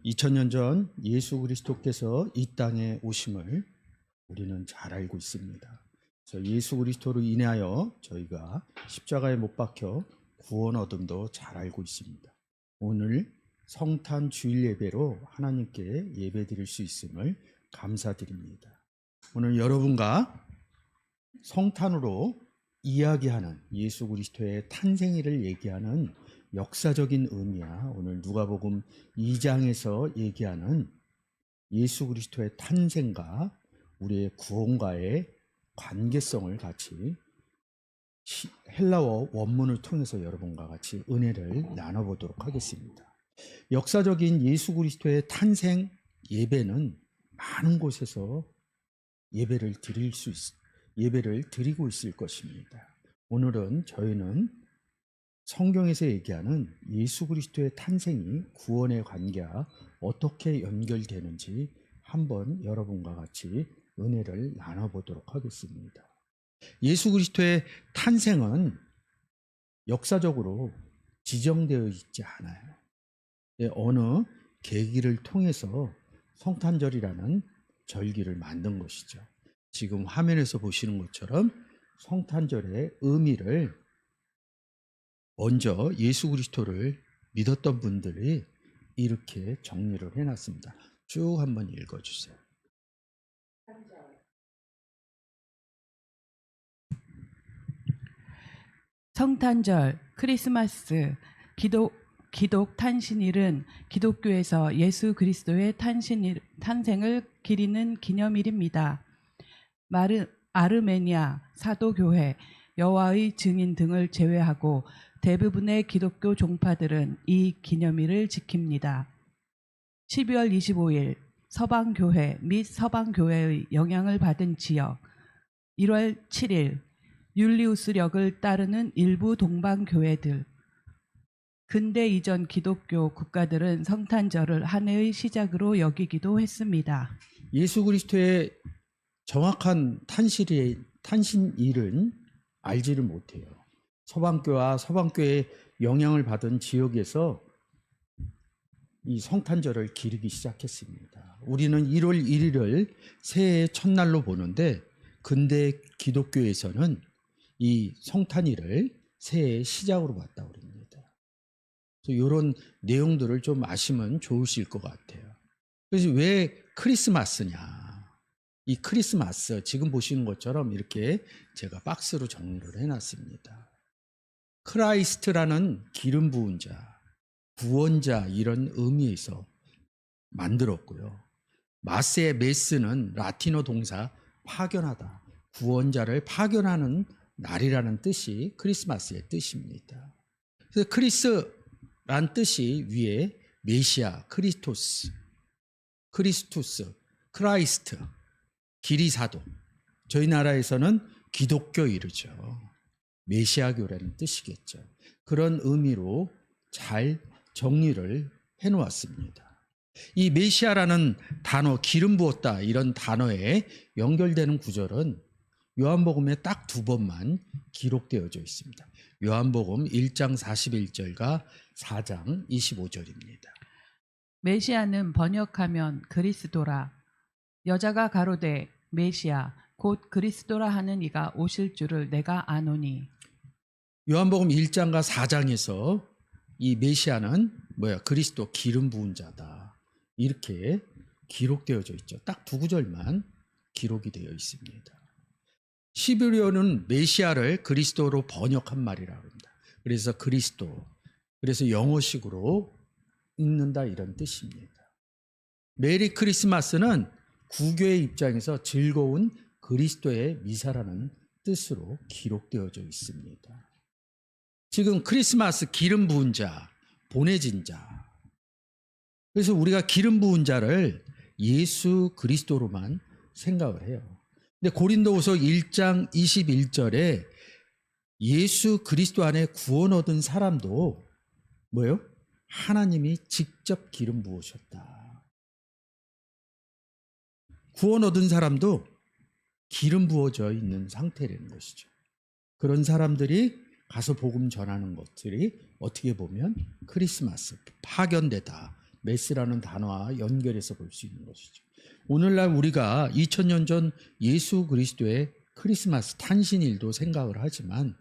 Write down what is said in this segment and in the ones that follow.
2000년 전 예수 그리스도께서 이 땅에 오심을 우리는 잘 알고 있습니다. 예수 그리스도로 인하여 저희가 십자가에 못 박혀 구원 얻음도 잘 알고 있습니다. 오늘 성탄 주일 예배로 하나님께 예배 드릴 수 있음을 감사드립니다. 오늘 여러분과 성탄으로 이야기하는 예수 그리스도의 탄생일을 얘기하는 역사적인 의미야. 오늘 누가복음 2장에서 얘기하는 예수 그리스도의 탄생과 우리의 구원과의 관계성을 같이 헬라어 원문을 통해서 여러분과 같이 은혜를 나눠보도록 하겠습니다. 역사적인 예수 그리스도의 탄생 예배는 많은 곳에서 예배를 드리고 있을 것입니다. 오늘은 저희는 성경에서 얘기하는 예수 그리스도의 탄생이 구원의 관계와 어떻게 연결되는지 한번 여러분과 같이 은혜를 나눠보도록 하겠습니다. 예수 그리스도의 탄생은 역사적으로 지정되어 있지 않아요. 어느 계기를 통해서 성탄절이라는 절기를 만든 것이죠. 지금 화면에서 보시는 것처럼 성탄절의 의미를 먼저 예수 그리스도를 믿었던 분들이 이렇게 정리를 해놨습니다. 쭉 한번 읽어주세요. 성탄절, 크리스마스, 기독 탄신일은 기독교에서 예수 그리스도의 탄생을 기리는 기념일입니다. 아르메니아, 사도교회, 여호와의 증인 등을 제외하고 대부분의 기독교 종파들은 이 기념일을 지킵니다. 12월 25일 서방교회 및 서방교회의 영향을 받은 지역, 1월 7일 율리우스력을 따르는 일부 동방교회들, 근대 이전 기독교 국가들은 성탄절을 한 해의 시작으로 여기기도 했습니다. 예수 그리스도의 정확한 탄신일은 알지를 못해요. 서방교와 서방교의 영향을 받은 지역에서 이 성탄절을 기리기 시작했습니다. 우리는 1월 1일을 새해의 첫날로 보는데 근대 기독교에서는 이 성탄일을 새해의 시작으로 봤다고 합니다. 그래서 이런 내용들을 좀 아시면 좋으실 것 같아요. 그래서 왜 크리스마스냐? 이 크리스마스 지금 보시는 것처럼 이렇게 제가 박스로 정리를 해놨습니다. 크라이스트라는 기름 부은 자, 구원자 이런 의미에서 만들었고요. 마스의 메스는 라틴어 동사 파견하다, 구원자를 파견하는 날이라는 뜻이 크리스마스의 뜻입니다. 그래서 크리스란 뜻이 위에 메시아, 크리스투스, 크라이스트, 기리사도. 저희 나라에서는 기독교 이르죠. 메시아교라는 뜻이겠죠. 그런 의미로 잘 정리를 해놓았습니다. 이 메시아라는 단어, 기름 부었다 이런 단어에 연결되는 구절은 요한복음에 딱 2번만 기록되어져 있습니다. 요한복음 1장 41절과 4장 25절입니다. 메시아는 번역하면 그리스도라. 여자가 가로되 메시아 곧 그리스도라 하는 이가 오실 줄을 내가 아노니. 요한복음 1장과 4장에서 이 메시아는 그리스도 기름 부은 자다. 이렇게 기록되어져 있죠. 딱 2구절만 기록이 되어 있습니다. 히브리어는 메시아를 그리스도로 번역한 말이라고 합니다. 그래서 그리스도, 그래서 영어식으로 읽는다 이런 뜻입니다. 메리 크리스마스는 구교의 입장에서 즐거운 그리스도의 미사라는 뜻으로 기록되어져 있습니다. 지금 크리스마스 기름 부은 자, 보내진 자. 그래서 우리가 기름 부은 자를 예수 그리스도로만 생각을 해요. 근데 고린도후서 1장 21절에 예수 그리스도 안에 구원 얻은 사람도 뭐예요? 하나님이 직접 기름 부으셨다. 구원 얻은 사람도 기름 부어져 있는 상태라는 것이죠. 그런 사람들이 가서 복음 전하는 것들이 어떻게 보면 크리스마스, 파견되다, 메스라는 단어와 연결해서 볼 수 있는 것이죠. 오늘날 우리가 2000년 전 예수 그리스도의 크리스마스 탄신일도 생각을 하지만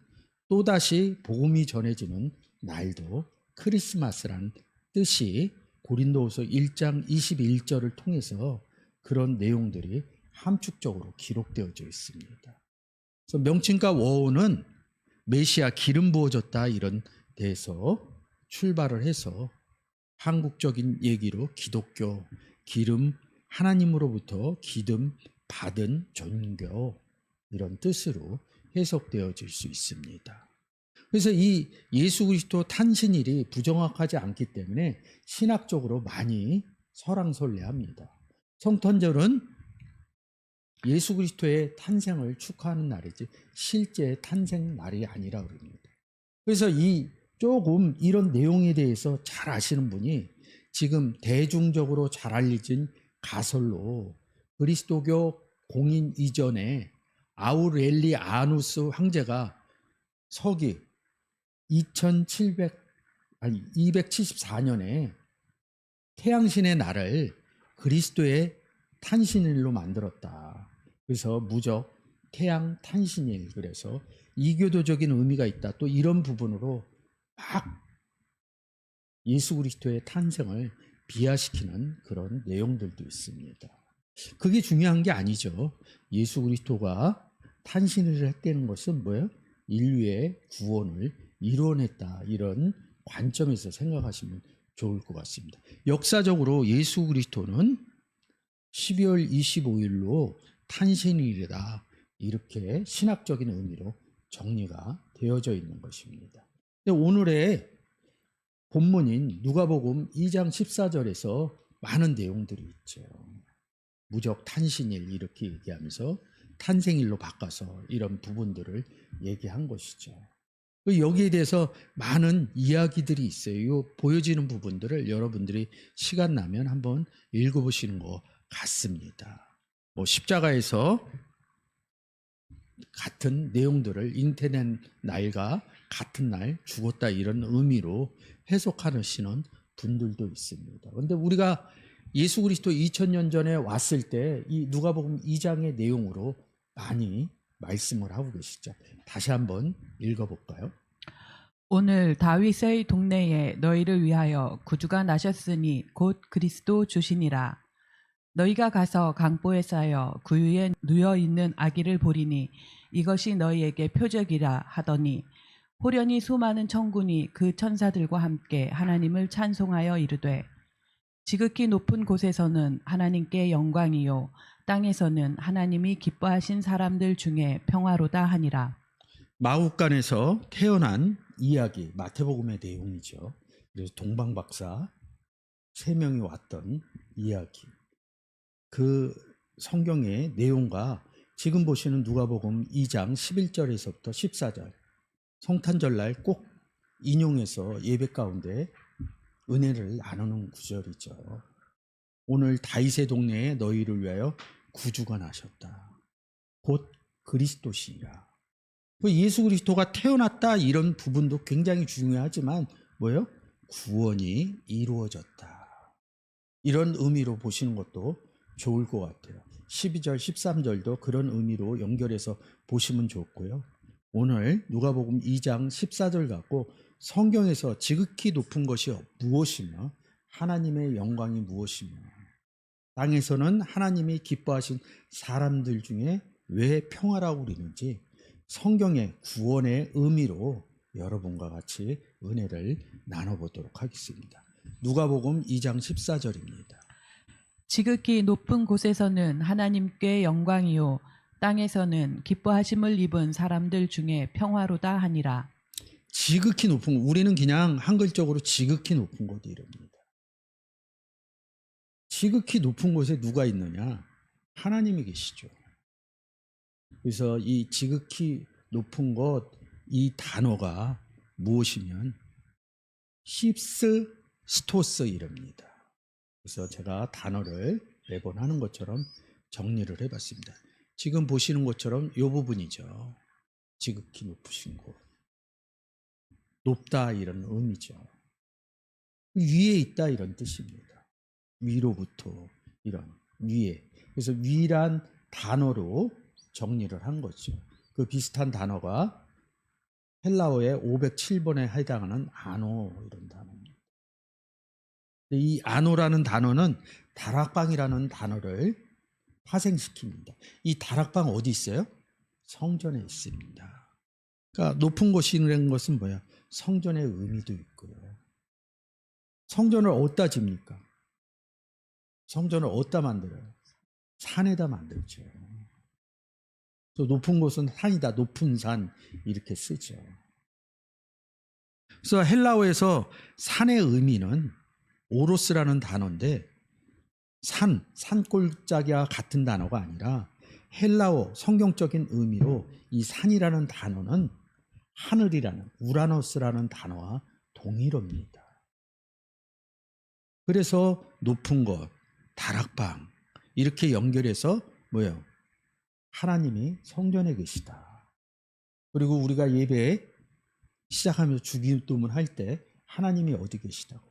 또다시 복음이 전해지는 날도 크리스마스란 뜻이 고린도후서 1장 21절을 통해서 그런 내용들이 함축적으로 기록되어져 있습니다. 그래서 명칭과 워호는 메시아 기름 부어졌다 이런 데서 출발을 해서 한국적인 얘기로 기독교, 기름, 하나님으로부터 기름 받은 종교 이런 뜻으로 해석되어질 수 있습니다. 그래서 이 예수 그리스도 탄신일이 부정확하지 않기 때문에 신학적으로 많이 설왕설래합니다. 성탄절은 예수 그리스도의 탄생을 축하하는 날이지 실제 탄생 날이 아니라 그럽니다. 그래서 조금 이런 내용에 대해서 잘 아시는 분이 지금 대중적으로 잘 알려진 가설로 그리스도교 공인 이전에 아우렐리아누스 황제가 서기 274년에 태양신의 날을 그리스도의 탄신일로 만들었다. 그래서 무적 태양 탄신일, 그래서 이교도적인 의미가 있다. 또 이런 부분으로 막 예수 그리스도의 탄생을 비하시키는 그런 내용들도 있습니다. 그게 중요한 게 아니죠. 예수 그리스도가 탄신일을 했다는 것은 뭐예요? 인류의 구원을 이루어냈다. 이런 관점에서 생각하시면 좋을 것 같습니다. 역사적으로 예수 그리스도는 12월 25일로 탄신일이다. 이렇게 신학적인 의미로 정리가 되어져 있는 것입니다. 오늘의 본문인 누가복음 2장 14절에서 많은 내용들이 있죠. 무적 탄신일 이렇게 얘기하면서 탄생일로 바꿔서 이런 부분들을 얘기한 것이죠. 여기에 대해서 많은 이야기들이 있어요. 이 보여지는 부분들을 여러분들이 시간 나면 한번 읽어보시는 것 같습니다. 십자가에서 같은 내용들을 잉태된 날과 같은 날 죽었다 이런 의미로 해석하시는 분들도 있습니다. 그런데 우리가 예수 그리스도 2000년 전에 왔을 때 이 누가복음 2장의 내용으로 많이 말씀을 하고 계시죠. 다시 한번 읽어볼까요? 오늘 다윗의 동네에 너희를 위하여 구주가 나셨으니 곧 그리스도 주시니라. 너희가 가서 강보에 쌓여 그 위에 누워 있는 아기를 보리니 이것이 너희에게 표적이라 하더니 호련히 수많은 천군이 그 천사들과 함께 하나님을 찬송하여 이르되 지극히 높은 곳에서는 하나님께 영광이요 땅에서는 하나님이 기뻐하신 사람들 중에 평화로다 하니라. 마국간에서 태어난 이야기, 마태복음의 내용이죠. 그래서 동방박사 3명이 왔던 이야기. 그 성경의 내용과 지금 보시는 누가복음 2장 11절에서부터 14절 성탄절날 꼭 인용해서 예배 가운데 은혜를 나누는 구절이죠. 오늘 다윗의 동네에 너희를 위하여 구주가 나셨다. 곧 그리스도시니라. 예수 그리스도가 태어났다 이런 부분도 굉장히 중요하지만 뭐예요? 구원이 이루어졌다. 이런 의미로 보시는 것도 좋을 것 같아요. 12절, 13절도 그런 의미로 연결해서 보시면 좋고요. 오늘 누가복음 2장 14절 갖고 성경에서 지극히 높은 것이 무엇이며 하나님의 영광이 무엇이며 땅에서는 하나님이 기뻐하신 사람들 중에 왜 평화라고 그러는지 성경의 구원의 의미로 여러분과 같이 은혜를 나눠보도록 하겠습니다. 누가복음 2장 14절입니다. 지극히 높은 곳에서는 하나님께 영광이요 땅에서는 기뻐하심을 입은 사람들 중에 평화로다 하니라. 지극히 높은 곳, 우리는 그냥 한글적으로 지극히 높은 곳 이럽니다. 지극히 높은 곳에 누가 있느냐? 하나님이 계시죠. 그래서 이 지극히 높은 곳, 이 단어가 무엇이면 힙스 스토스 이럽니다. 그래서 제가 단어를 매번 하는 것처럼 정리를 해봤습니다. 지금 보시는 것처럼 이 부분이죠. 지극히 높으신 곳. 높다 이런 의미죠. 위에 있다 이런 뜻입니다. 위로부터 이런 위에. 그래서 위란 단어로 정리를 한 거죠. 그 비슷한 단어가 헬라어의 507번에 해당하는 아노 이런 단어입니다. 이 아노라는 단어는 다락방이라는 단어를 파생시킵니다. 이 다락방 어디 있어요? 성전에 있습니다. 그러니까 높은 곳이라는 것은 뭐야? 성전의 의미도 있고요. 성전을 어디다 집니까? 성전을 어디다 만들어요? 산에다 만들죠. 또 높은 곳은 산이다, 높은 산 이렇게 쓰죠. 그래서 헬라어에서 산의 의미는 오로스라는 단어인데 산골짜기와 같은 단어가 아니라 헬라어 성경적인 의미로 이 산이라는 단어는 하늘이라는 우라노스라는 단어와 동일어입니다. 그래서 높은 곳, 다락방 이렇게 연결해서 뭐예요? 하나님이 성전에 계시다. 그리고 우리가 예배 시작하면서 주기도문 할 때 하나님이 어디 계시다고?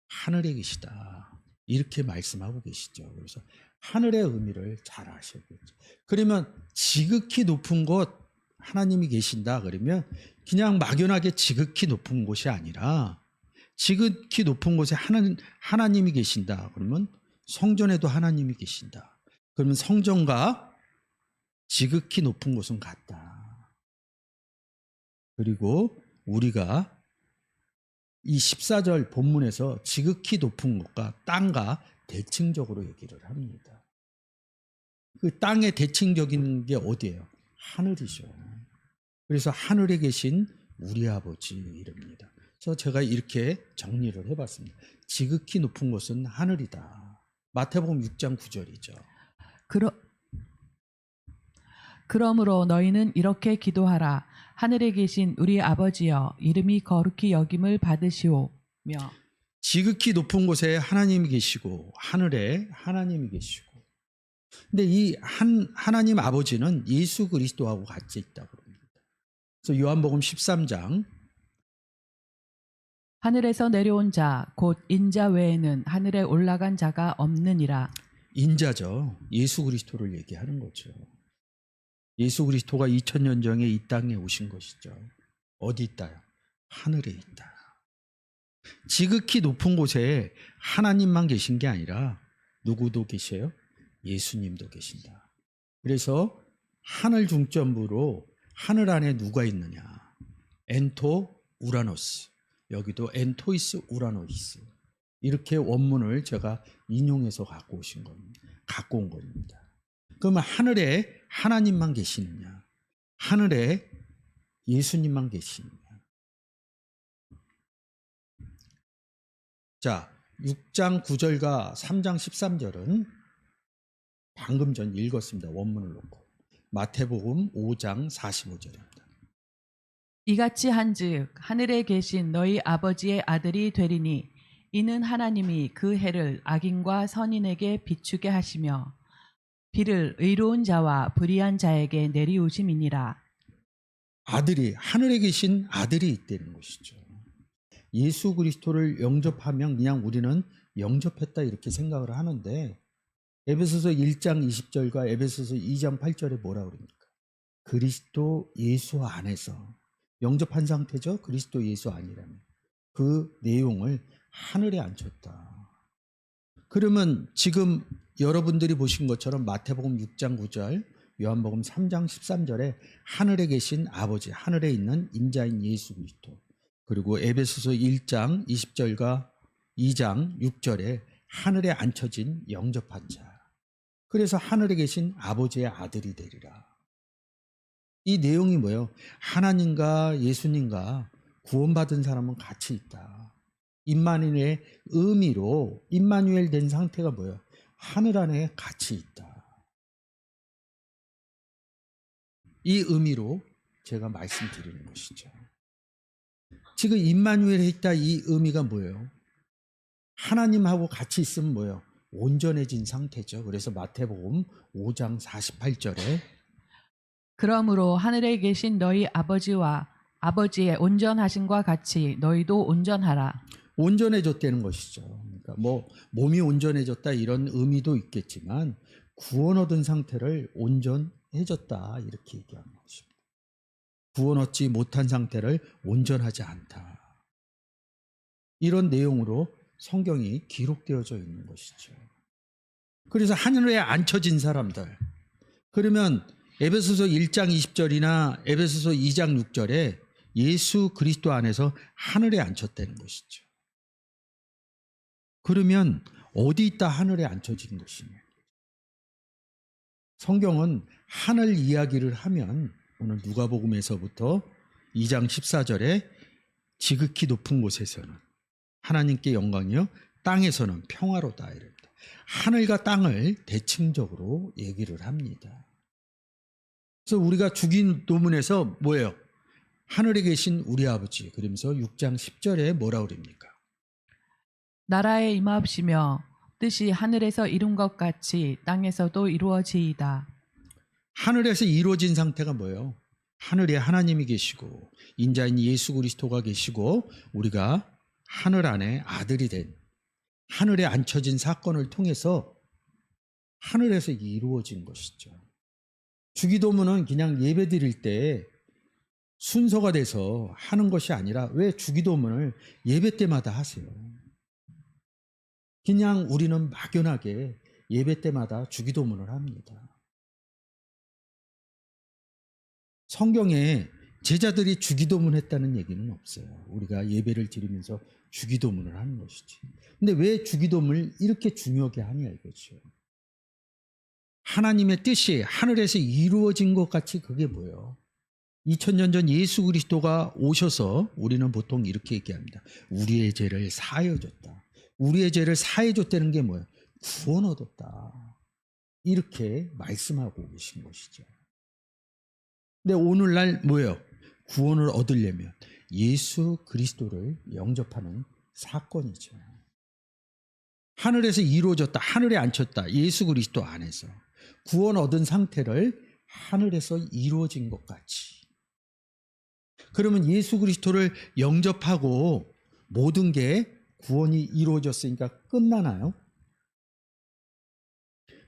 하늘에 계시다. 이렇게 말씀하고 계시죠. 그래서 하늘의 의미를 잘 아셔야겠죠. 그러면 지극히 높은 곳 하나님이 계신다 그러면 그냥 막연하게 지극히 높은 곳이 아니라 지극히 높은 곳에 하나님이 계신다 그러면 성전에도 하나님이 계신다. 그러면 성전과 지극히 높은 곳은 같다. 그리고 우리가 이 14절 본문에서 지극히 높은 곳과 땅과 대칭적으로 얘기를 합니다. 그 땅의 대칭적인 게 어디예요? 하늘이죠. 그래서 하늘에 계신 우리 아버지 이릅니다. 그래서 제가 이렇게 정리를 해봤습니다. 지극히 높은 곳은 하늘이다. 마태복음 6장 9절이죠. 그러므로 너희는 이렇게 기도하라. 하늘에 계신 우리 아버지여, 이름이 거룩히 여김을 받으시오며. 지극히 높은 곳에 하나님이 계시고 하늘에 하나님이 계시고. 근데 이 하나님 아버지는 예수 그리스도하고 같이 있다고 합니다. 그래서 요한복음 13장 하늘에서 내려온 자, 곧 인자 외에는 하늘에 올라간 자가 없느니라. 인자죠. 예수 그리스도를 얘기하는 거죠. 예수 그리스도가 2000년 전에 이 땅에 오신 것이죠. 어디 있다요? 하늘에 있다. 지극히 높은 곳에 하나님만 계신 게 아니라 누구도 계셔요? 예수님도 계신다. 그래서 하늘 중점부로 하늘 안에 누가 있느냐? 엔토 우라노스. 여기도 엔토이스 우라노이스. 이렇게 원문을 제가 인용해서 갖고 온 겁니다. 그러면 하늘에 하나님만 계시느냐? 하늘에 예수님만 계시느냐? 자, 6장 9절과 3장 13절은 방금 전 읽었습니다. 원문을 놓고. 마태복음 5장 45절입니다. 이같이 한즉 하늘에 계신 너희 아버지의 아들이 되리니 이는 하나님이 그 해를 악인과 선인에게 비추게 하시며 비를 의로운 자와 불의한 자에게 내리우심이니라. 아들이 하늘에 계신 아들이 있다는 것이죠. 예수 그리스도를 영접하면 그냥 우리는 영접했다 이렇게 생각을 하는데 에베소서 1장 20절과 에베소서 2장 8절에 뭐라 그럽니까? 그리스도 예수 안에서 영접한 상태죠. 그리스도 예수 아니라면 그 내용을 하늘에 앉혔다. 그러면 지금 여러분들이 보신 것처럼 마태복음 6장 9절, 요한복음 3장 13절에 하늘에 계신 아버지, 하늘에 있는 인자인 예수 그리스도, 그리고 에베소서 1장 20절과 2장 6절에 하늘에 앉혀진 영접한 자. 그래서 하늘에 계신 아버지의 아들이 되리라. 이 내용이 뭐예요? 하나님과 예수님과 구원받은 사람은 같이 있다. 임마누엘의 의미로 임마누엘 된 상태가 뭐예요? 하늘 안에 같이 있다. 이 의미로 제가 말씀드리는 것이죠. 지금 임마누엘에 있다 이 의미가 뭐예요? 하나님하고 같이 있으면 뭐예요? 온전해진 상태죠. 그래서 마태복음 5장 48절에 그러므로 하늘에 계신 너희 아버지와 아버지의 온전하심과 같이 너희도 온전하라. 온전해졌다는 것이죠. 그러니까 뭐 몸이 온전해졌다 이런 의미도 있겠지만 구원 얻은 상태를 온전해졌다 이렇게 얘기하는 것입니다. 구원 얻지 못한 상태를 온전하지 않다. 이런 내용으로 성경이 기록되어져 있는 것이죠. 그래서 하늘에 앉혀진 사람들, 그러면 에베소서 1장 20절이나 에베소서 2장 6절에 예수 그리스도 안에서 하늘에 앉혔다는 것이죠. 그러면 어디 있다 하늘에 앉혀진 것이냐? 성경은 하늘 이야기를 하면 오늘 누가복음에서부터 2장 14절에 지극히 높은 곳에서는 하나님께 영광이요 땅에서는 평화로다 이랍니다. 하늘과 땅을 대칭적으로 얘기를 합니다. 그래서 우리가 주기도문에서 뭐예요? 하늘에 계신 우리 아버지, 그러면서 6장 10절에 뭐라 그럽니까? 나라에 임하옵시며 뜻이 하늘에서 이룬 것 같이 땅에서도 이루어지이다. 하늘에서 이루어진 상태가 뭐예요? 하늘에 하나님이 계시고 인자인 예수 그리스도가 계시고 우리가 하늘 안에 아들이 된 하늘에 앉혀진 사건을 통해서 하늘에서 이루어진 것이죠. 주기도문은 그냥 예배 드릴 때 순서가 돼서 하는 것이 아니라 왜 주기도문을 예배 때마다 하세요? 그냥 우리는 막연하게 예배 때마다 주기도문을 합니다. 성경에 제자들이 주기도문 했다는 얘기는 없어요. 우리가 예배를 드리면서 주기도문을 하는 것이지. 근데 왜 주기도문을 이렇게 중요하게 하냐 이거죠. 하나님의 뜻이 하늘에서 이루어진 것 같이 그게 뭐예요? 2000년 전 예수 그리스도가 오셔서 우리는 보통 이렇게 얘기합니다. 우리의 죄를 사하여 줬다. 우리의 죄를 사해 줬다는 게 뭐예요? 구원 얻었다. 이렇게 말씀하고 계신 것이죠. 근데 오늘날 뭐예요? 구원을 얻으려면 예수 그리스도를 영접하는 사건이죠. 하늘에서 이루어졌다. 하늘에 앉혔다. 예수 그리스도 안에서. 구원 얻은 상태를 하늘에서 이루어진 것 같이. 그러면 예수 그리스도를 영접하고 모든 게 구원이 이루어졌으니까 끝나나요?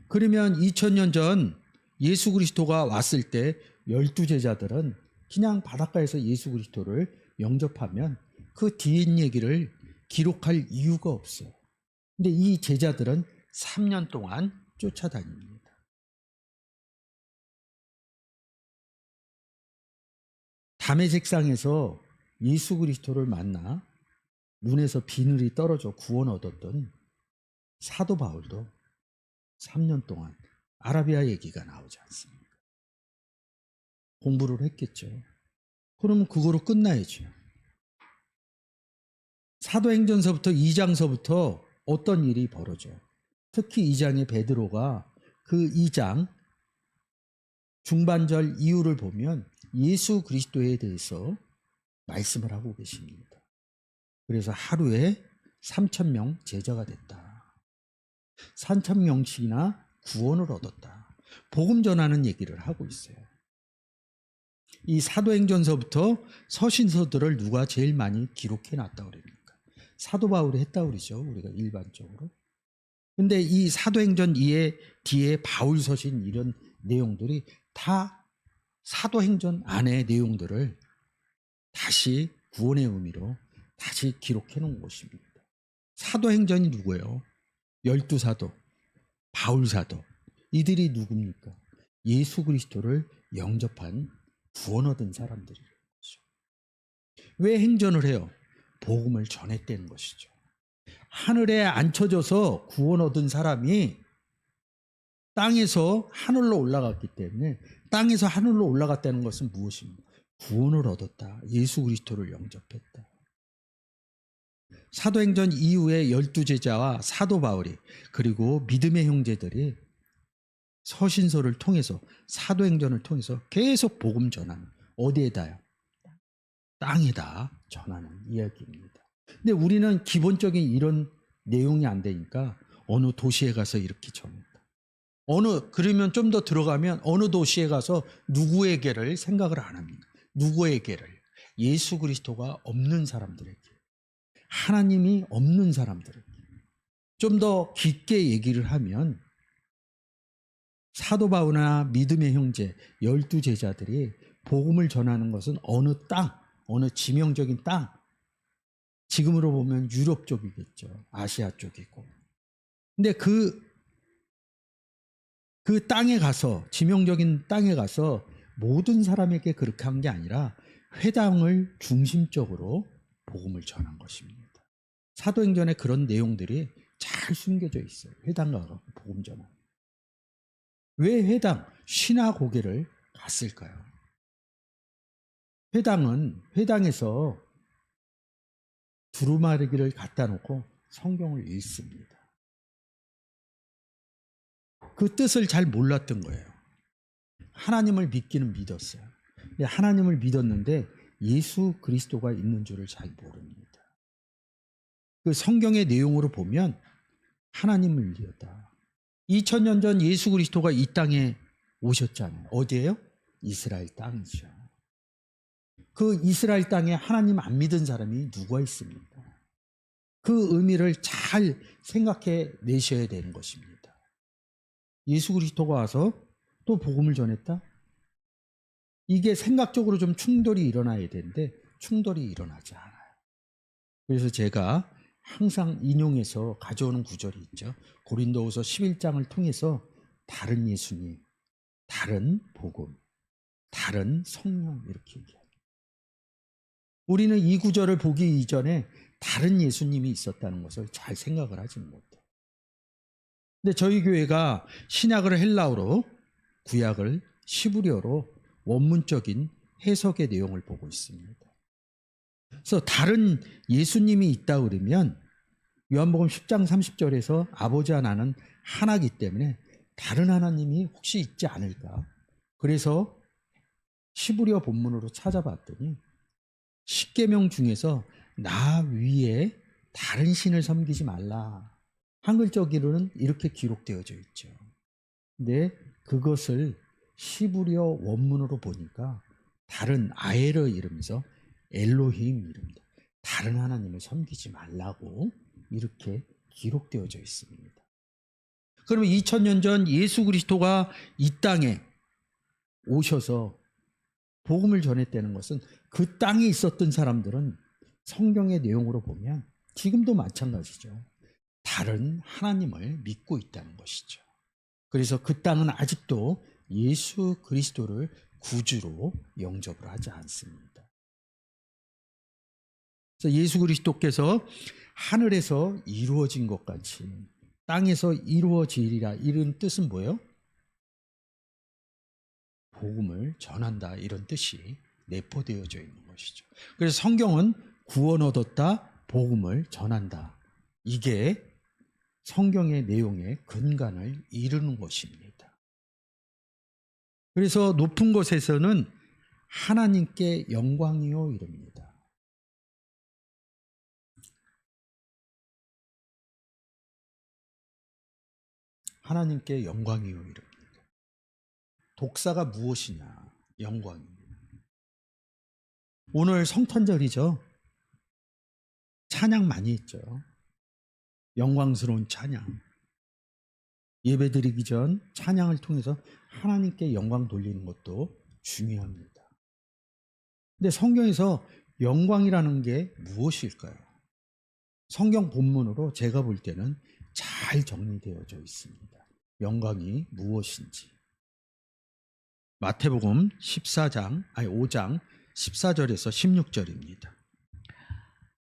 그러면 2000년 전 예수 그리스도가 왔을 때 12제자들은 그냥 바닷가에서 예수 그리스도를 영접하면 그 뒷얘기를 기록할 이유가 없어요. 근데 이 제자들은 3년 동안 쫓아다닙니다. 담의 색상에서 예수 그리스도를 만나 눈에서 비늘이 떨어져 구원 얻었던 사도 바울도 3년 동안 아라비아 얘기가 나오지 않습니까? 공부를 했겠죠. 그러면 그거로 끝나야죠. 사도행전서부터 2장서부터 어떤 일이 벌어져요. 특히 2장의 베드로가 그 2장 중반절 이후를 보면 예수 그리스도에 대해서 말씀을 하고 계십니다. 그래서 하루에 3,000명 제자가 됐다. 3,000명씩이나 구원을 얻었다. 복음 전하는 얘기를 하고 있어요. 이 사도행전서부터 서신서들을 누가 제일 많이 기록해 놨다고 그럽니까? 사도 바울이 했다고 그러죠. 우리가 일반적으로. 근데 이 사도행전 뒤에 바울 서신 이런 내용들이 다 사도행전 안의 내용들을 다시 구원의 의미로 다시 기록해 놓은 것입니다. 사도행전이 누구예요? 12사도, 바울사도. 이들이 누굽니까? 예수 그리스도를 영접한 구원 얻은 사람들이죠. 왜 행전을 해요? 복음을 전했다는 것이죠. 하늘에 앉혀져서 구원 얻은 사람이 땅에서 하늘로 올라갔기 때문에 땅에서 하늘로 올라갔다는 것은 무엇입니까? 구원을 얻었다. 예수 그리스도를 영접했다. 사도행전 이후에 12제자와 사도 바울이 그리고 믿음의 형제들이 서신서를 통해서 사도행전을 통해서 계속 복음 전하는 어디에다요? 땅에다 전하는 이야기입니다. 근데 우리는 기본적인 이런 내용이 안 되니까 어느 도시에 가서 이렇게 전합니다. 그러면 좀 더 들어가면 어느 도시에 가서 누구에게를 생각을 안 합니다. 누구에게를? 예수 그리스도가 없는 사람들에게. 하나님이 없는 사람들, 좀 더 깊게 얘기를 하면 사도 바울이나 믿음의 형제 12제자들이 복음을 전하는 것은 어느 땅, 어느 지명적인 땅, 지금으로 보면 유럽 쪽이겠죠. 아시아 쪽이고. 근데 그 땅에 가서, 지명적인 땅에 가서 모든 사람에게 그렇게 한 게 아니라 회당을 중심적으로 복음을 전한 것입니다. 사도행전에 그런 내용들이 잘 숨겨져 있어요. 회당 가서 복음 전한. 왜 회당, 시나고게를 갔을까요? 회당에서 두루마리기를 갖다 놓고 성경을 읽습니다. 그 뜻을 잘 몰랐던 거예요. 하나님을 믿기는 믿었어요. 근데 하나님을 믿었는데 예수 그리스도가 있는 줄을 잘 모릅니다. 그 성경의 내용으로 보면 하나님을 믿었다. 2000년 전 예수 그리스도가 이 땅에 오셨잖아요. 어디예요? 이스라엘 땅이죠. 그 이스라엘 땅에 하나님 안 믿은 사람이 누가 있습니까? 그 의미를 잘 생각해 내셔야 되는 것입니다. 예수 그리스도가 와서 또 복음을 전했다? 이게 생각적으로 좀 충돌이 일어나야 되는데 충돌이 일어나지 않아요. 그래서 제가 항상 인용해서 가져오는 구절이 있죠. 고린도후서 11장을 통해서 다른 예수님, 다른 복음, 다른 성령 이렇게 얘기해요. 우리는 이 구절을 보기 이전에 다른 예수님이 있었다는 것을 잘 생각을 하지는 못해요. 근데 저희 교회가 신약을 헬라어로, 구약을 시브리어로 원문적인 해석의 내용을 보고 있습니다. 그래서 다른 예수님이 있다 그러면 요한복음 10장 30절에서 아버지와 나는 하나이기 때문에 다른 하나님이 혹시 있지 않을까? 그래서 시브리어 본문으로 찾아봤더니 십계명 중에서 나 위에 다른 신을 섬기지 말라. 한글적으로는 이렇게 기록되어져 있죠. 근데 그것을 시브리어 원문으로 보니까 다른 아에르 이름에서 엘로힘 이름입니다. 다른 하나님을 섬기지 말라고 이렇게 기록되어져 있습니다. 그러면 2000년 전 예수 그리스도가 이 땅에 오셔서 복음을 전했다는 것은 그 땅에 있었던 사람들은 성경의 내용으로 보면 지금도 마찬가지죠. 다른 하나님을 믿고 있다는 것이죠. 그래서 그 땅은 아직도 예수 그리스도를 구주로 영접을 하지 않습니다. 그래서 예수 그리스도께서 하늘에서 이루어진 것 같이 땅에서 이루어지리라 이런 뜻은 뭐예요? 복음을 전한다 이런 뜻이 내포되어져 있는 것이죠. 그래서 성경은 구원 얻었다, 복음을 전한다. 이게 성경의 내용의 근간을 이루는 것입니다. 그래서 높은 곳에서는 하나님께 영광이요 이릅니다. 하나님께 영광이요 이릅니다. 독사가 무엇이냐? 영광입니다. 오늘 성탄절이죠. 찬양 많이 했죠. 영광스러운 찬양. 예배드리기 전 찬양을 통해서 하나님께 영광 돌리는 것도 중요합니다. 근데 성경에서 영광이라는 게 무엇일까요? 성경 본문으로 제가 볼 때는 잘 정리되어져 있습니다. 영광이 무엇인지. 마태복음 5장 14절에서 16절입니다.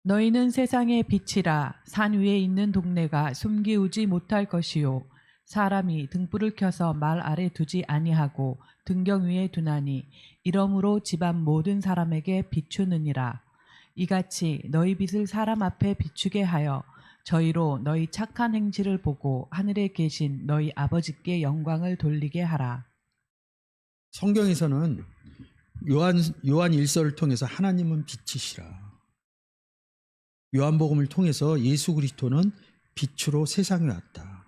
너희는 세상의 빛이라. 산 위에 있는 동네가 숨기우지 못할 것이요 사람이 등불을 켜서 말 아래 두지 아니하고 등경 위에 두나니 이러므로 집안 모든 사람에게 비추느니라. 이같이 너희 빛을 사람 앞에 비추게 하여 저희로 너희 착한 행실을 보고 하늘에 계신 너희 아버지께 영광을 돌리게 하라. 성경에서는 요한 1서를 통해서 하나님은 빛이시라. 요한복음을 통해서 예수 그리스도는 빛으로 세상에 왔다.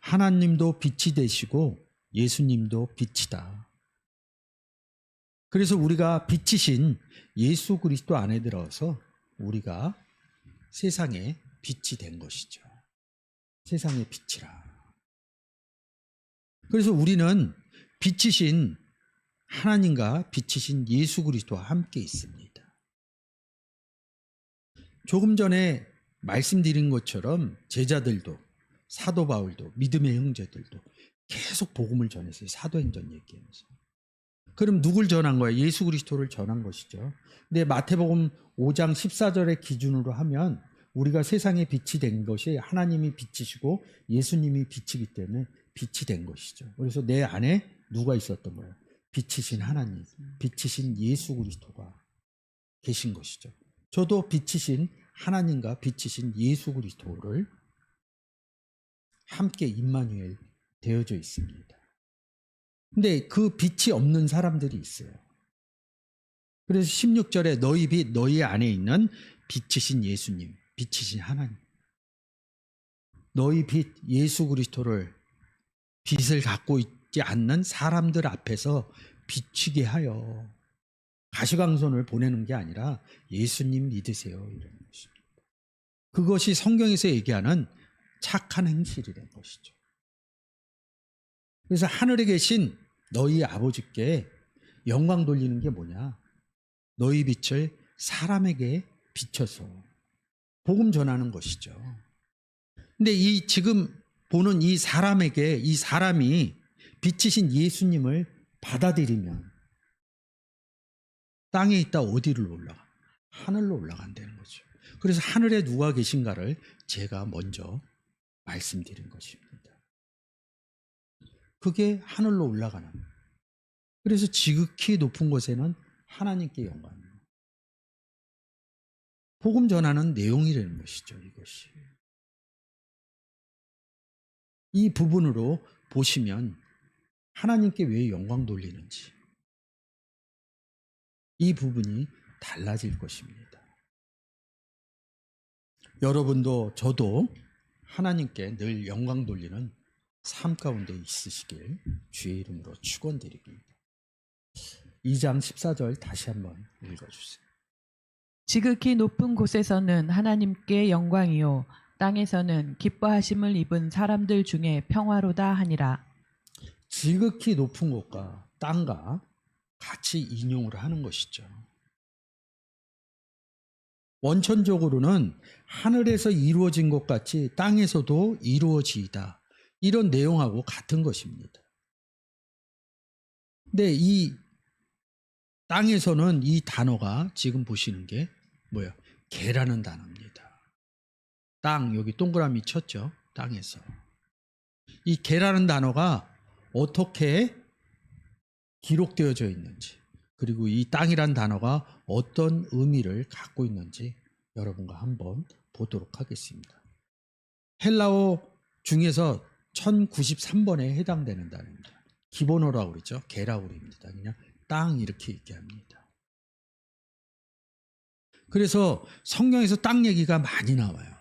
하나님도 빛이 되시고 예수님도 빛이다. 그래서 우리가 빛이신 예수 그리스도 안에 들어서 우리가 세상의 빛이 된 것이죠. 세상의 빛이라. 그래서 우리는 빛이신 하나님과 빛이신 예수 그리스도와 함께 있습니다. 조금 전에 말씀드린 것처럼 제자들도 사도 바울도 믿음의 형제들도 계속 복음을 전했어요. 사도행전 얘기하면서. 그럼 누굴 전한 거예요? 예수 그리스도를 전한 것이죠. 근데 마태복음 5장 14절의 기준으로 하면 우리가 세상에 빛이 된 것이 하나님이 빛이시고 예수님이 빛이기 때문에 빛이 된 것이죠. 그래서 내 안에 누가 있었던 거예요? 빛이신 하나님, 빛이신 예수 그리스도가 계신 것이죠. 저도 빛이신 하나님과 빛이신 예수 그리스도를 함께 임마누엘 되어져 있습니다. 근데 그 빛이 없는 사람들이 있어요. 그래서 16절에 너희 빛, 너희 안에 있는 빛이신 예수님, 빛이신 하나님. 너희 빛, 예수 그리스도를 빛을 갖고 있지 않는 사람들 앞에서 비추게 하여 가시광선을 보내는 게 아니라 예수님 믿으세요. 이런 것입니다. 그것이 성경에서 얘기하는 착한 행실이라는 것이죠. 그래서 하늘에 계신 너희 아버지께 영광 돌리는 게 뭐냐? 너희 빛을 사람에게 비춰서 복음 전하는 것이죠. 근데 이 지금 보는 이 사람에게 이 사람이 빛이신 예수님을 받아들이면 땅에 있다 어디로 올라가? 하늘로 올라간다는 거죠. 그래서 하늘에 누가 계신가를 제가 먼저 말씀드린 것입니다. 그게 하늘로 올라가는. 그래서 지극히 높은 곳에는 하나님께 영광입니다. 복음 전하는 내용이라는 것이죠. 이것이. 이 부분으로 보시면 하나님께 왜 영광 돌리는지 이 부분이 달라질 것입니다. 여러분도 저도 하나님께 늘 영광 돌리는 삶 가운데 있으시길 주의 이름으로 축원드립니다. 2장 14절 다시 한번 읽어주세요. 지극히 높은 곳에서는 하나님께 영광이요 땅에서는 기뻐하심을 입은 사람들 중에 평화로다 하니라. 지극히 높은 곳과 땅과 같이 인용을 하는 것이죠. 원천적으로는 하늘에서 이루어진 것 같이 땅에서도 이루어지이다. 이런 내용하고 같은 것입니다. 근데 이 땅에서는 이 단어가 지금 보시는 게 뭐예요? 개라는 단어입니다. 땅, 여기 동그라미 쳤죠? 땅에서. 이 개라는 단어가 어떻게 기록되어져 있는지, 그리고 이 땅이란 단어가 어떤 의미를 갖고 있는지 여러분과 한번 보도록 하겠습니다. 헬라어 중에서 1093번에 해당되는 단어입니다. 기본어라고 그러죠. 게라고 그럽니다. 그냥 땅 이렇게 얘기합니다. 그래서 성경에서 땅 얘기가 많이 나와요.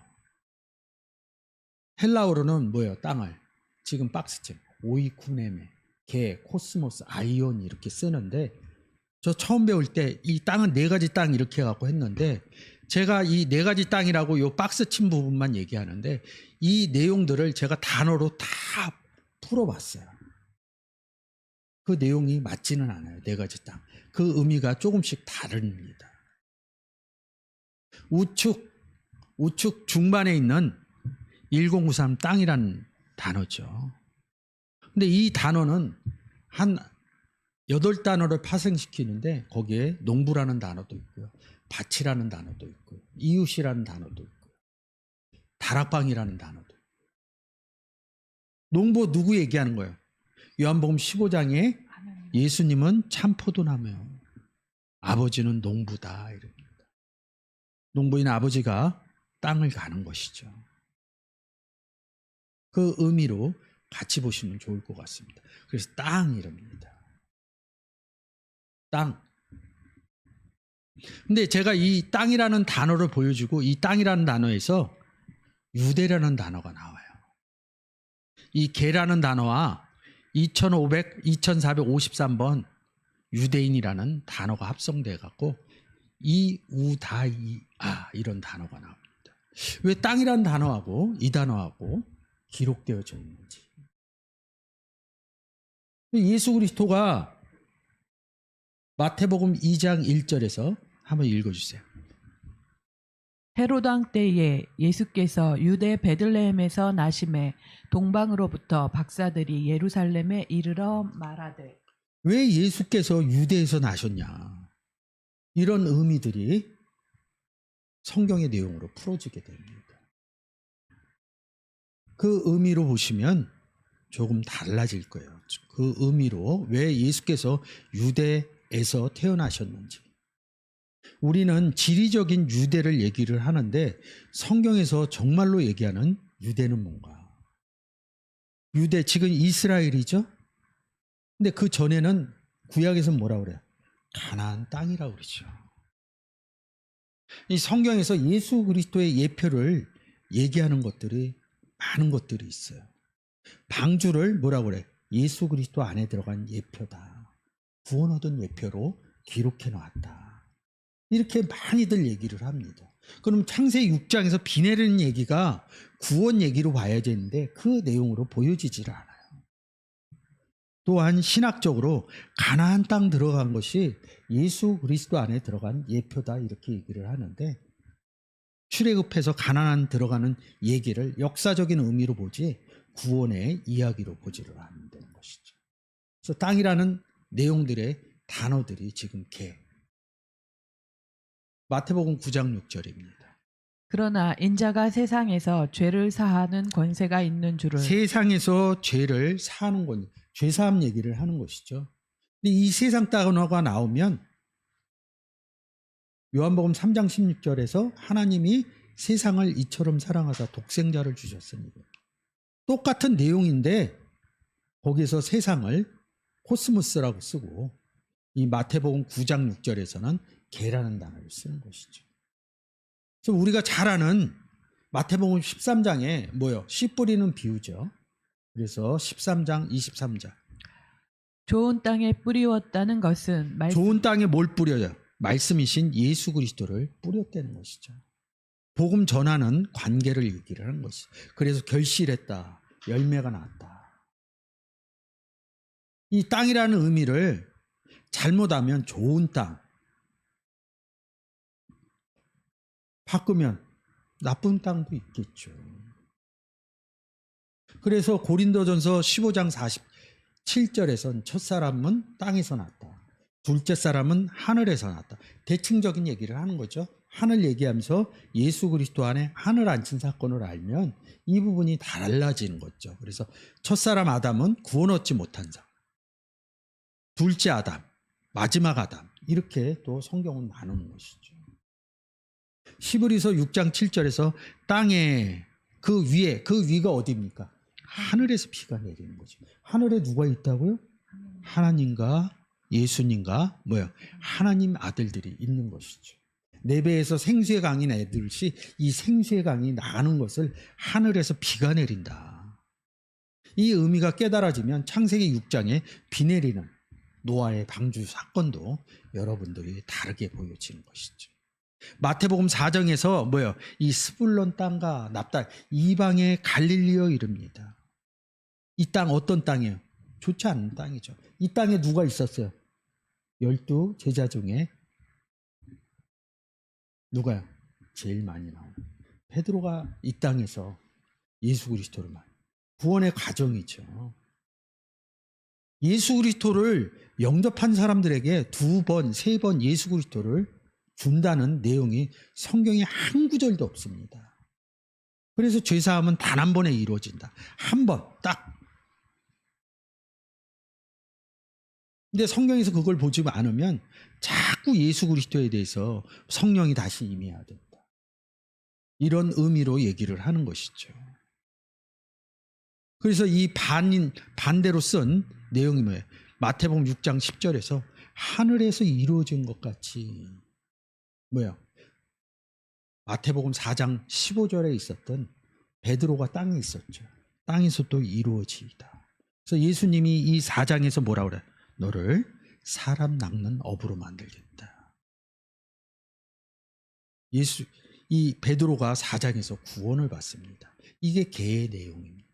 헬라어로는 뭐예요? 땅을 지금 박스책 오이쿠네메, 개, 코스모스, 아이온 이렇게 쓰는데 저 처음 배울 때 이 땅은 네 가지 땅 이렇게 해갖고 했는데 제가 이 네 가지 땅이라고 요 박스 친 부분만 얘기하는데 이 내용들을 제가 단어로 다 풀어봤어요. 그 내용이 맞지는 않아요. 네 가지 땅. 그 의미가 조금씩 다릅니다. 우측 중반에 있는 1093 땅이라는 단어죠. 근데 이 단어는 한 8단어를 파생시키는데 거기에 농부라는 단어도 있고요. 밭이라는 단어도 있고요. 이웃이라는 단어도 있고요. 다락방이라는 단어도 있고요. 농부 누구 얘기하는 거예요? 요한복음 15장에 예수님은 참포도나무요. 아버지는 농부다. 이럽니다. 농부인 아버지가 땅을 가는 것이죠. 그 의미로 같이 보시면 좋을 것 같습니다. 그래서 땅 이럽니다. 땅. 근데 제가 이 땅이라는 단어를 보여주고 이 땅이라는 단어에서 유대라는 단어가 나와요. 이 개라는 단어와 2453번 유대인이라는 단어가 합성돼 갖고 이우다이아 이런 단어가 나옵니다. 왜 땅이란 단어하고 이 단어하고 기록되어져 있는지. 예수 그리스도가 마태복음 2장 1절에서 한번 읽어주세요. 헤롯 왕 때에 예수께서 유대 베들레헴에서 나심에 동방으로부터 박사들이 예루살렘에 이르러 말하되. 왜 예수께서 유대에서 나셨냐. 이런 의미들이 성경의 내용으로 풀어지게 됩니다. 그 의미로 보시면 조금 달라질 거예요. 그 의미로 왜 예수께서 유대에서 태어나셨는지. 우리는 지리적인 유대를 얘기를 하는데 성경에서 정말로 얘기하는 유대는 뭔가? 유대, 지금 이스라엘이죠? 근데 그 전에는 구약에서 뭐라고 그래요? 가나안 땅이라고 그러죠. 이 성경에서 예수 그리스도의 예표를 얘기하는 것들이 많은 것들이 있어요. 방주를 뭐라고 그래? 예수 그리스도 안에 들어간 예표다. 구원 얻은 예표로 기록해 놨다. 이렇게 많이들 얘기를 합니다. 그럼 창세기 6장에서 비 내리는 얘기가 구원 얘기로 봐야 되는데 그 내용으로 보여지질 않아요. 또한 신학적으로 가나안 땅 들어간 것이 예수 그리스도 안에 들어간 예표다 이렇게 얘기를 하는데 출애굽해서 가나안 들어가는 얘기를 역사적인 의미로 보지 구원의 이야기로 보지를 않는 것이죠. 그래서 땅이라는 내용들의 단어들이 지금 마태복음 9장 6절입니다. 그러나 인자가 세상에서 죄를 사하는 권세가 있는 줄을. 세상에서 죄를 사하는 건 죄사함 얘기를 하는 것이죠. 근데 이 세상 단어가 나오면 요한복음 3장 16절에서 하나님이 세상을 이처럼 사랑하사 독생자를 주셨습니다. 똑같은 내용인데 거기서 세상을 코스모스라고 쓰고 이 마태복음 9장 6절에서는 개라는 단어를 쓰는 것이죠. 그래서 우리가 잘 아는 마태복음 13장에 씨 뿌리는 비유죠. 그래서 13장 23절. 좋은 땅에 뿌리웠다는 것은 좋은 땅에 뭘 뿌려요? 말씀이신 예수 그리스도를 뿌렸다는 것이죠. 복음 전하는 관계를 얘기를 하는 것이죠. 그래서 결실했다. 열매가 났다. 이 땅이라는 의미를 잘못하면 좋은 땅, 바꾸면 나쁜 땅도 있겠죠. 그래서 고린도전서 15장 47절에선 첫 사람은 땅에서 났다. 둘째 사람은 하늘에서 났다. 대칭적인 얘기를 하는 거죠. 하늘 얘기하면서 예수 그리스도 안에 하늘 앉힌 사건을 알면 이 부분이 달라지는 거죠. 그래서 첫 사람 아담은 구원 얻지 못한 자, 둘째 아담, 마지막 아담 이렇게 또 성경은 나누는 것이죠. 히브리서 6장 7절에서 땅에 그 위가 어디입니까? 하늘에서 비가 내리는 거죠. 하늘에 누가 있다고요? 하나님과 예수님과 하나님 아들들이 있는 것이죠. 내 배에서 생수의 강이 내듯이 이 생수의 강이 나가는 것을 하늘에서 비가 내린다. 이 의미가 깨달아지면 창세기 6장에 비 내리는 노아의 방주 사건도 여러분들이 다르게 보여지는 것이죠. 마태복음 4장에서 이 스불론 땅과 납달 이방의 갈릴리로 이릅니다. 이 땅 어떤 땅이에요? 좋지 않은 땅이죠. 이 땅에 누가 있었어요? 12 제자 중에 누가요? 제일 많이 나와요. 베드로가 이 땅에서 예수 그리스도를 구원의 과정이죠. 예수 그리스도를 영접한 사람들에게 2번, 3번 예수 그리스도를 준다는 내용이 성경에 한 구절도 없습니다. 그래서 죄사함은 단 한 번에 이루어진다. 한 번 딱. 근데 성경에서 그걸 보지 않으면 자꾸 예수 그리스도에 대해서 성령이 다시 임해야 된다. 이런 의미로 얘기를 하는 것이죠. 그래서 이 반대로 쓴 내용이 뭐예요? 마태복음 6장 10절에서 하늘에서 이루어진 것 같이 마태복음 4장 15절에 있었던 베드로가 땅에 있었죠. 땅에서 또 이루어지이다. 그래서 예수님이 이 4장에서 뭐라고 그래요? 너를 사람 낚는 어부로 만들겠다. 이 베드로가 4장에서 구원을 받습니다. 이게 계의 내용입니다.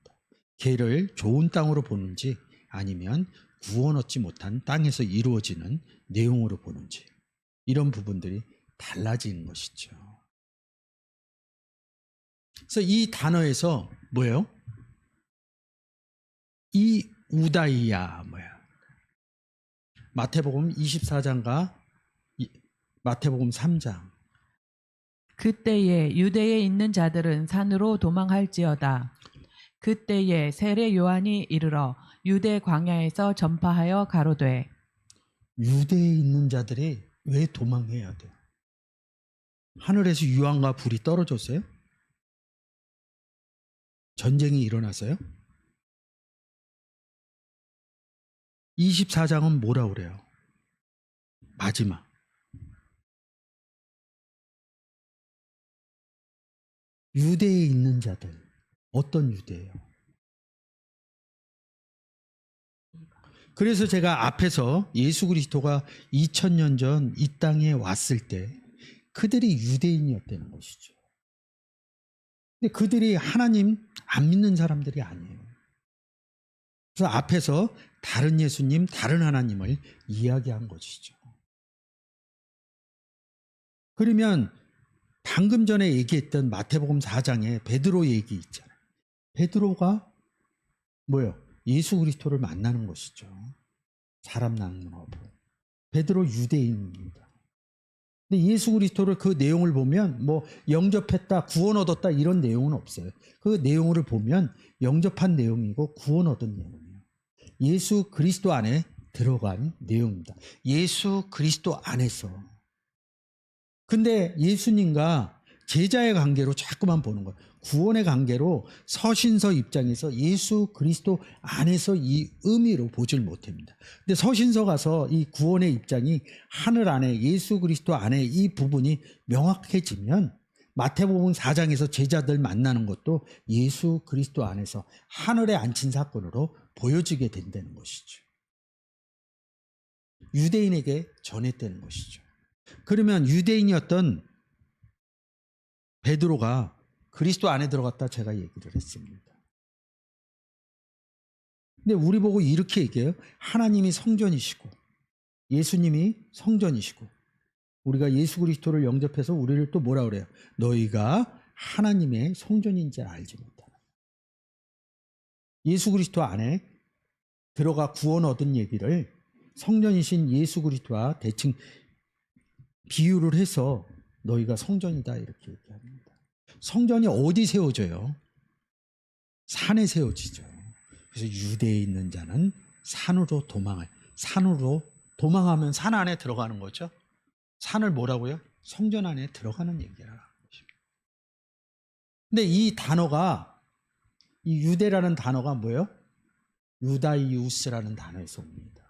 계를 좋은 땅으로 보는지 아니면 구원 얻지 못한 땅에서 이루어지는 내용으로 보는지 이런 부분들이 달라지는 것이죠. 그래서 이 단어에서 뭐예요? 이 우다이야 뭐야? 마태복음 24장과 마태복음 3장. 그때에 유대에 있는 자들은 산으로 도망할지어다. 그때에 세례 요한이 이르러 유대 광야에서 전파하여 가로되 유대에 있는 자들이 왜 도망해야 돼요? 하늘에서 유황과 불이 떨어졌어요? 전쟁이 일어나서요? 24장은 뭐라 그래요? 마지막. 유대에 있는 자들. 어떤 유대예요? 그래서 제가 앞에서 예수 그리스도가 2000년 전 이 땅에 왔을 때 그들이 유대인이었다는 것이죠. 근데 그들이 하나님 안 믿는 사람들이 아니에요. 그래서 앞에서 다른 예수님, 다른 하나님을 이야기한 것이죠. 그러면 방금 전에 얘기했던 마태복음 4장에 베드로 얘기 있잖아요. 베드로가 뭐예요? 예수 그리스도를 만나는 것이죠. 사람 낭만하고. 베드로 유대인입니다. 근데 예수 그리스도를 그 내용을 보면 뭐 영접했다, 구원 얻었다 이런 내용은 없어요. 그 내용을 보면 영접한 내용이고 구원 얻은 내용이에요. 예수 그리스도 안에 들어간 내용입니다. 예수 그리스도 안에서. 근데 예수님과 제자의 관계로 자꾸만 보는 거예요. 구원의 관계로 서신서 입장에서 예수 그리스도 안에서 이 의미로 보질 못합니다. 근데 서신서 가서 이 구원의 입장이 하늘 안에 예수 그리스도 안에 이 부분이 명확해지면 마태복음 4장에서 제자들 만나는 것도 예수 그리스도 안에서 하늘에 앉힌 사건으로 보여지게 된다는 것이죠. 유대인에게 전했다는 것이죠. 그러면 유대인이었던 베드로가 그리스도 안에 들어갔다 제가 얘기를 했습니다. 근데 우리 보고 이렇게 얘기해요. 하나님이 성전이시고 예수님이 성전이시고 우리가 예수 그리스도를 영접해서 우리를 또 뭐라 그래요? 너희가 하나님의 성전인지 알지 못하라. 예수 그리스도 안에 들어가 구원 얻은 얘기를 성전이신 예수 그리스도와 대칭 비유를 해서 너희가 성전이다 이렇게 얘기합니다. 성전이 어디 세워져요? 산에 세워지죠. 그래서 유대에 있는 자는 산으로 도망하면 산 안에 들어가는 거죠. 산을 뭐라고요? 성전 안에 들어가는 얘기라는 것입니다. 근데 이 단어가 이 유대라는 단어가 뭐예요? 유다이우스라는 단어에서 옵니다.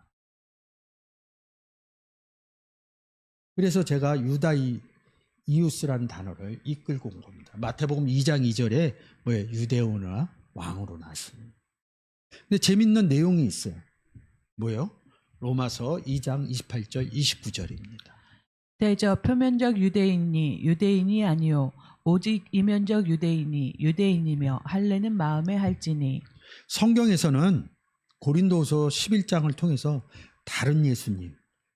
그래서 제가 유다이우스라는 단어를 이끌고 온 겁니다. 마태복음 2장 2절에 뭐예요? 유대오나 왕으로 나십니다. 근데 재밌는 내용이 있어요. 뭐예요? 로마서 2장 28절 29절입니다. 대저 표면적 유대인이 유대인이 아니요 오직 이면적 유대인이 유대인이며 할례는 마음에 할지니. 성경에서는 고린도서 11장을 통해서 다른 예수님,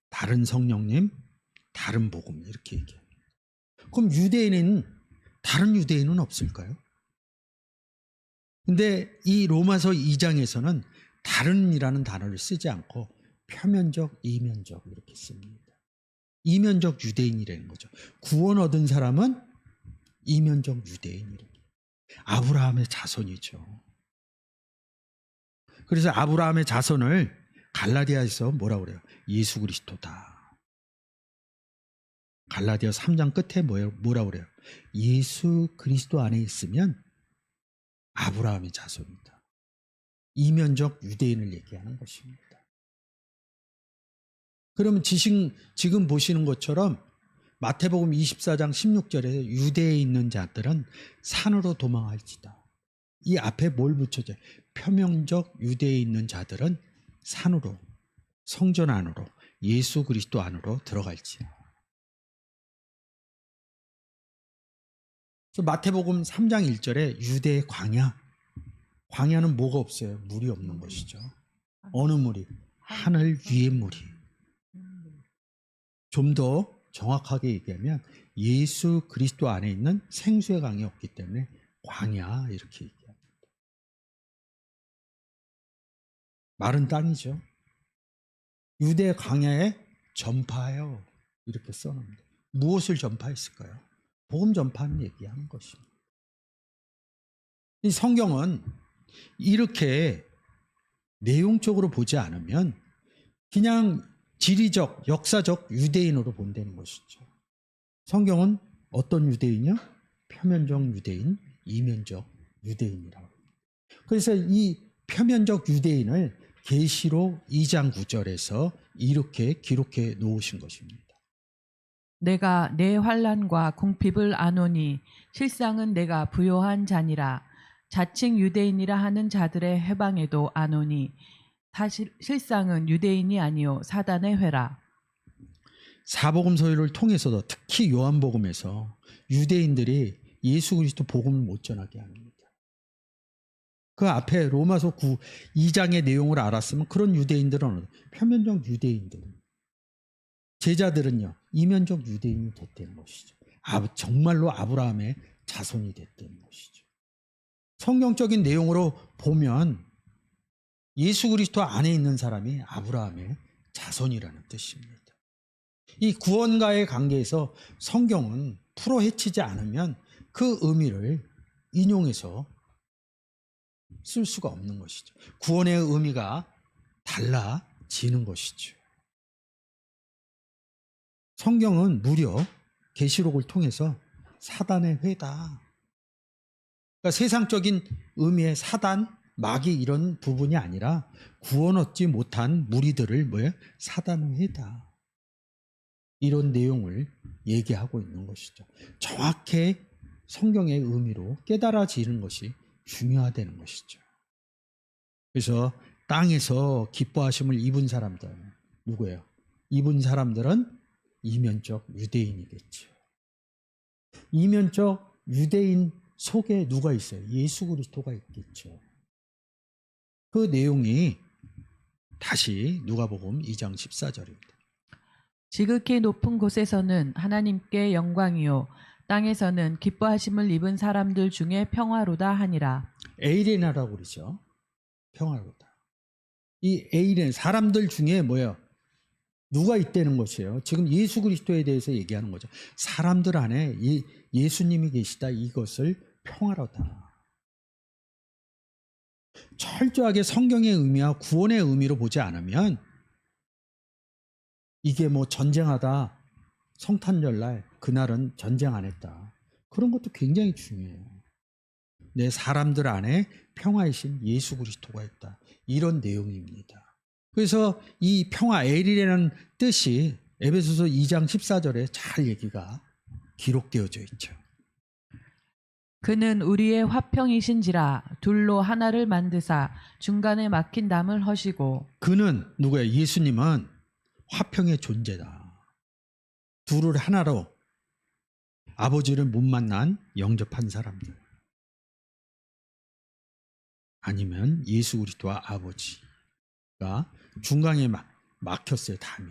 다른 성령님, 다른 복음 이렇게 얘기해요. 그럼 다른 유대인은 없을까요? 근데 이 로마서 2장에서는 다른이라는 단어를 쓰지 않고 표면적, 이면적 이렇게 씁니다. 이면적 유대인이라는 거죠. 구원 얻은 사람은 이면적 유대인이라는 거예요. 아브라함의 자손이죠. 그래서 아브라함의 자손을 갈라디아에서 뭐라고 그래요? 예수 그리스도다. 갈라디아 3장 끝에 뭐라고 그래요? 예수 그리스도 안에 있으면 아브라함의 자손이다. 이면적 유대인을 얘기하는 것입니다. 그러면 지금 보시는 것처럼 마태복음 24장 16절에 유대에 있는 자들은 산으로 도망할지다. 이 앞에 뭘 붙여줘요? 표면적 유대에 있는 자들은 산으로, 성전 안으로, 예수 그리스도 안으로 들어갈지요. 그래서 마태복음 3장 1절에 유대의 광야. 광야는 뭐가 없어요? 물이 없는 것이죠. 어느 물이? 하늘 위의 물이. 좀 더 정확하게 얘기하면 예수 그리스도 안에 있는 생수의 강이 없기 때문에 광야 이렇게 얘기합니다. 마른 땅이죠. 유대 광야에 전파하여 이렇게 써놓습니다. 무엇을 전파했을까요? 복음 전파하는 얘기하는 것입니다. 이 성경은 이렇게 내용적으로 보지 않으면 그냥 지리적, 역사적 유대인으로 본다는 것이죠. 성경은 어떤 유대인이요? 표면적 유대인, 이면적 유대인이라고. 그래서 이 표면적 유대인을 계시록 2장 9절에서 이렇게 기록해 놓으신 것입니다. 내가 내 환난과 궁핍을 아노니 실상은 내가 부요한 자니라. 자칭 유대인이라 하는 자들의 해방에도 아노니 사실 실상은 유대인이 아니요 사단의 회라. 사복음 서유를 통해서도 특히 요한복음에서 유대인들이 예수 그리스도 복음을 못 전하게 합니다. 그 앞에 로마서 2장의 내용을 알았으면 그런 유대인들은 표면적 유대인들은 제자들은요 이면적 유대인이 됐다는 것이죠. 정말로 아브라함의 자손이 됐다는 것이죠. 성경적인 내용으로 보면 예수 그리스도 안에 있는 사람이 아브라함의 자손이라는 뜻입니다. 이 구원과의 관계에서 성경은 풀어 헤치지 않으면 그 의미를 인용해서 쓸 수가 없는 것이죠. 구원의 의미가 달라지는 것이죠. 성경은 무려 계시록을 통해서 사단의 회다. 그러니까 세상적인 의미의 사단, 마귀 이런 부분이 아니라 구원 얻지 못한 무리들을 뭐예요? 사단의 회다. 이런 내용을 얘기하고 있는 것이죠. 정확히 성경의 의미로 깨달아지는 것이 중요하다는 것이죠. 그래서 땅에서 기뻐하심을 입은 사람들 누구예요? 입은 사람들은 이면적 유대인이겠죠. 이면적 유대인 속에 누가 있어요? 예수 그리스도가 있겠죠. 그 내용이 다시 누가복음 2장 14절입니다. 지극히 높은 곳에서는 하나님께 영광이요 땅에서는 기뻐하심을 입은 사람들 중에 평화로다 하니라. 에이레나라고 그러죠. 평화로다. 이 에이레 사람들 중에 뭐예요? 누가 있다는 것이에요. 지금 예수 그리스도에 대해서 얘기하는 거죠. 사람들 안에 예수님이 계시다. 이것을 평화로다. 철저하게 성경의 의미와 구원의 의미로 보지 않으면 이게 뭐 전쟁하다 성탄절날 그날은 전쟁 안 했다. 그런 것도 굉장히 중요해요. 내 사람들 안에 평화이신 예수 그리스도가 있다. 이런 내용입니다. 그래서 이 평화 엘이라는 뜻이 에베소서 2장 14절에 잘 얘기가 기록되어져 있죠. 그는 우리의 화평이신지라 둘로 하나를 만드사 중간에 막힌 담을 허시고. 그는 누구예요? 예수님은 화평의 존재다. 둘을 하나로 아버지를 못 만난 영접한 사람들 아니면 예수 그리스도와 아버지가 중간에 막혔어요. 담이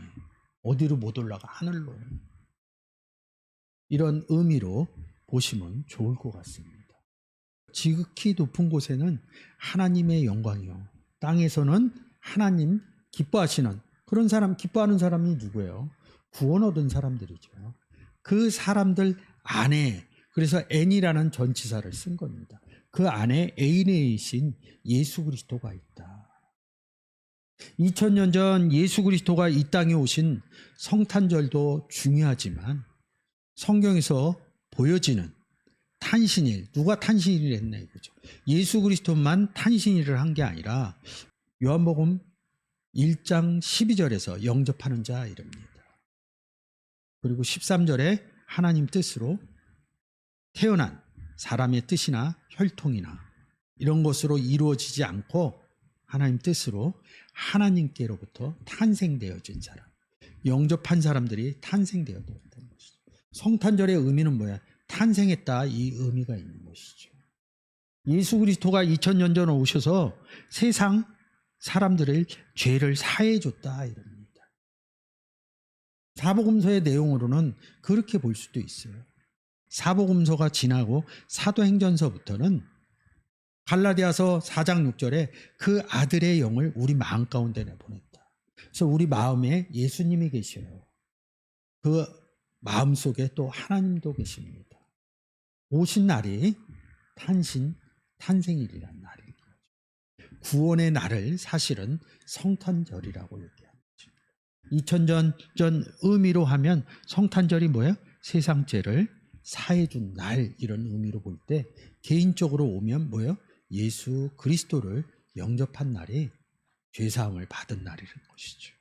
어디로 못 올라가 하늘로. 이런 의미로 보시면 좋을 것 같습니다. 지극히 높은 곳에는 하나님의 영광이요 땅에서는 하나님 기뻐하시는 그런 사람, 기뻐하는 사람이 누구예요? 구원 얻은 사람들이죠. 그 사람들 안에 그래서 N이라는 전치사를 쓴 겁니다. 그 안에 A이신 예수 그리스도가 있다. 2000년 전 예수 그리스도가 이 땅에 오신 성탄절도 중요하지만 성경에서 보여지는 탄신일, 누가 탄신일을 했나 이거죠. 예수 그리스도만 탄신일을 한 게 아니라 요한복음 1장 12절에서 영접하는 자 이릅니다. 그리고 13절에 하나님 뜻으로 태어난 사람의 뜻이나 혈통이나 이런 것으로 이루어지지 않고 하나님 뜻으로 하나님께로부터 탄생되어진 사람, 영접한 사람들이 탄생되어졌다는 것이죠. 성탄절의 의미는 뭐야? 탄생했다 이 의미가 있는 것이죠. 예수 그리스도가 2000년 전에 오셔서 세상 사람들의 죄를 사해 줬다 이럽니다. 사복음서의 내용으로는 그렇게 볼 수도 있어요. 사복음서가 지나고 사도행전서부터는 갈라디아서 4장 6절에 그 아들의 영을 우리 마음 가운데 내보냈다. 그래서 우리 마음에 예수님이 계셔요. 그 마음 속에 또 하나님도 계십니다. 오신 날이 탄생일이라는 날인 거죠. 구원의 날을 사실은 성탄절이라고 얘기합니다. 2000년 전 의미로 하면 성탄절이 뭐예요? 세상 죄를 사해준 날 이런 의미로 볼 때 개인적으로 오면 뭐예요? 예수 그리스도를 영접한 날이 죄사함을 받은 날이라는 것이죠.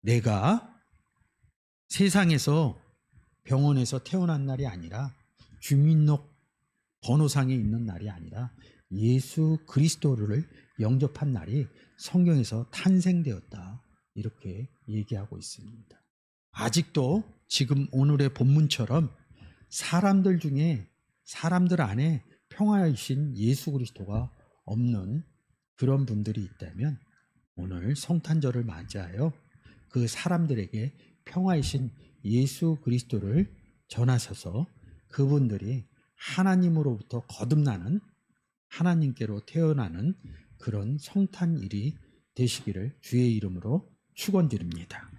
내가 세상에서 병원에서 태어난 날이 아니라 주민록 번호상에 있는 날이 아니라 예수 그리스도를 영접한 날이 성경에서 탄생되었다. 이렇게 얘기하고 있습니다. 아직도 지금 오늘의 본문처럼 사람들 중에 사람들 안에 평화이신 예수 그리스도가 없는 그런 분들이 있다면 오늘 성탄절을 맞이하여 그 사람들에게 평화이신 예수 그리스도를 전하셔서 그분들이 하나님으로부터 거듭나는 하나님께로 태어나는 그런 성탄일이 되시기를 주의 이름으로 축원드립니다.